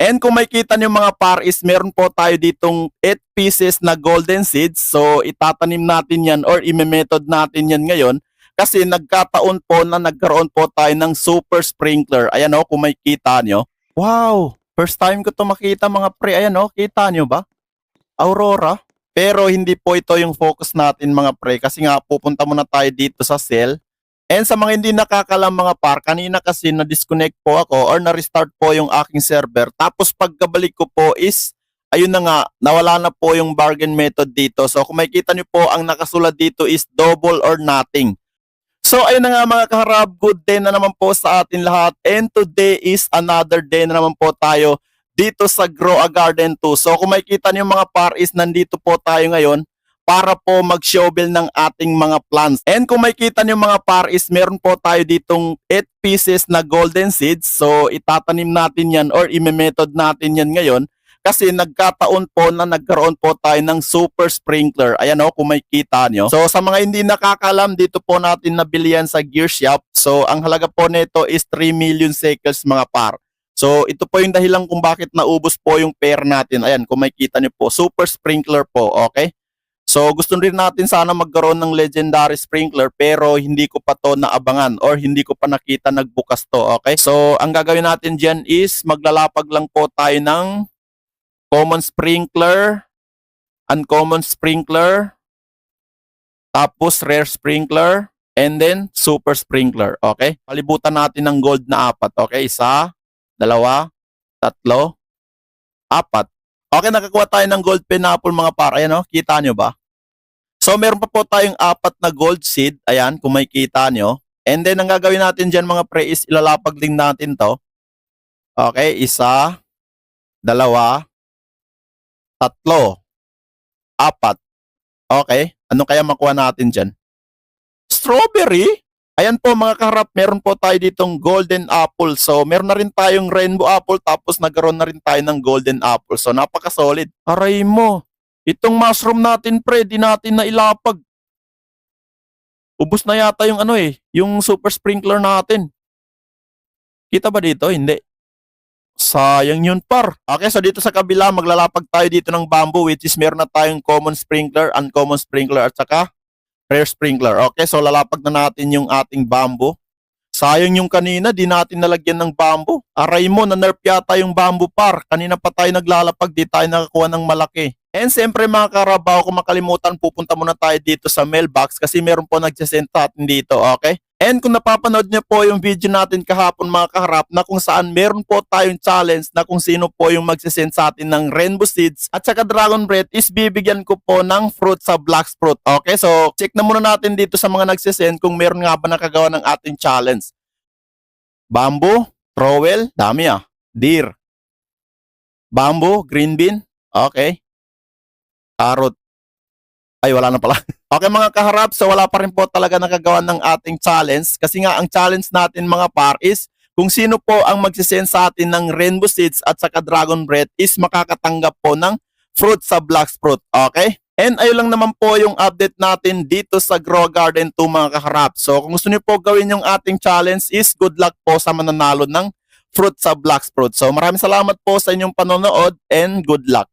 And kung makikita niyo mga par is meron po tayo ditong 8 pieces na golden seeds. So itatanim natin yan or i-method natin yan ngayon kasi nagkataon po na nagkaroon po tayo ng super sprinkler. Ayan o, kung makikita niyo. Wow! First time ko to makita mga pre. Ayan o, kita niyo ba? Aurora. Pero hindi po ito yung focus natin mga pre kasi nga pupunta muna tayo dito sa cell. And sa mga hindi nakakalam mga par, kanina kasi na-disconnect po ako or na-restart po yung aking server. Tapos pagkabalik ko po is, ayun na nga, nawala na po yung bargain method dito. So kung makikita nyo po, ang nakasulat dito is double or nothing. So ayun na nga mga kaharap, good day na naman po sa atin lahat. And today is another day na naman po tayo dito sa Grow a Garden 2. So kung makikita nyo mga par is, nandito po tayo ngayon para po mag-shovel ng ating mga plants. And kung makikita niyo mga par is meron po tayo ditong 8 pieces na golden seeds. So itatanim natin yan or i-method natin yan ngayon kasi nagkataon po na nagkaroon po tayo ng super sprinkler. Ayan o, kung makikita nyo. So sa mga hindi nakakalam, dito po natin nabili yan sa gear shop. So ang halaga po nito is 3 million shekels mga par. So ito po yung dahilan kung bakit naubos po yung pera natin. Ayan, kung makikita nyo po, super sprinkler po, okay? So gusto rin natin sana magkaroon ng legendary sprinkler pero hindi ko pa to naabangan or hindi ko pa nakita nagbukas to, okay? So ang gagawin natin dyan is maglalapag lang po tayo ng common sprinkler, uncommon sprinkler, tapos rare sprinkler, and then super sprinkler, okay? Palibutan natin ng gold na 4, okay? 1, 2, 3, 4. Okay, nakakuha tayo ng gold pineapple mga par. Ayan o, kita nyo ba? So meron pa po tayong 4 na gold seed. Ayan, kung makikita nyo. And then ang gagawin natin dyan mga pre is ilalapag din natin to. Okay, 1, 2, 3, 4. Okay, ano kaya makuha natin dyan? Strawberry? Ayan po mga kaharap, meron po tayo ditong golden apple. So meron na rin tayong rainbow apple tapos nagkaroon na rin tayo ng golden apple. So napaka-solid. Aray mo, itong mushroom natin pre, di natin na ilapag. Ubus na yata yung yung super sprinkler natin. Kita ba dito? Hindi. Sayang yun par. Okay, so dito sa kabila maglalapag tayo dito ng bamboo which is meron na tayong common sprinkler, uncommon sprinkler at saka rare sprinkler. Okay, so lalapag na natin yung ating bamboo. Sayang yung kanina, di natin nalagyan ng bamboo. Aray mo, na-nerf yata yung bamboo par. Kanina pa tayo naglalapag, di tayo nakakuha ng malaki. And siyempre mga karabaw, kung makalimutan, pupunta muna tayo dito sa mailbox kasi meron po nagsisend sa atin dito, okay? And kung napapanood niyo po yung video natin kahapon mga kaharap na kung saan meron po tayong challenge na kung sino po yung magsisend sa atin ng rainbow seeds at saka dragon bread is bibigyan ko po ng fruit sa black fruit. Okay, so check na muna natin dito sa mga nagsisend kung meron nga ba nakagawa ng ating challenge. Bamboo, trowel, dami deer. Bamboo, green bean, okay. Carrot. Ay, wala na pala. Okay mga kaharap, so wala pa rin po talaga nakagawa ng ating challenge kasi nga ang challenge natin mga par is kung sino po ang magsisend sa atin ng rainbow seeds at saka dragon bread is makakatanggap po ng fruit sa black fruit, okay? And ayun lang naman po yung update natin dito sa Grow Garden 2 mga kaharap. So kung gusto niyo po gawin yung ating challenge is good luck po sa mananalo ng fruit sa black fruit. So maraming salamat po sa inyong panonood and good luck.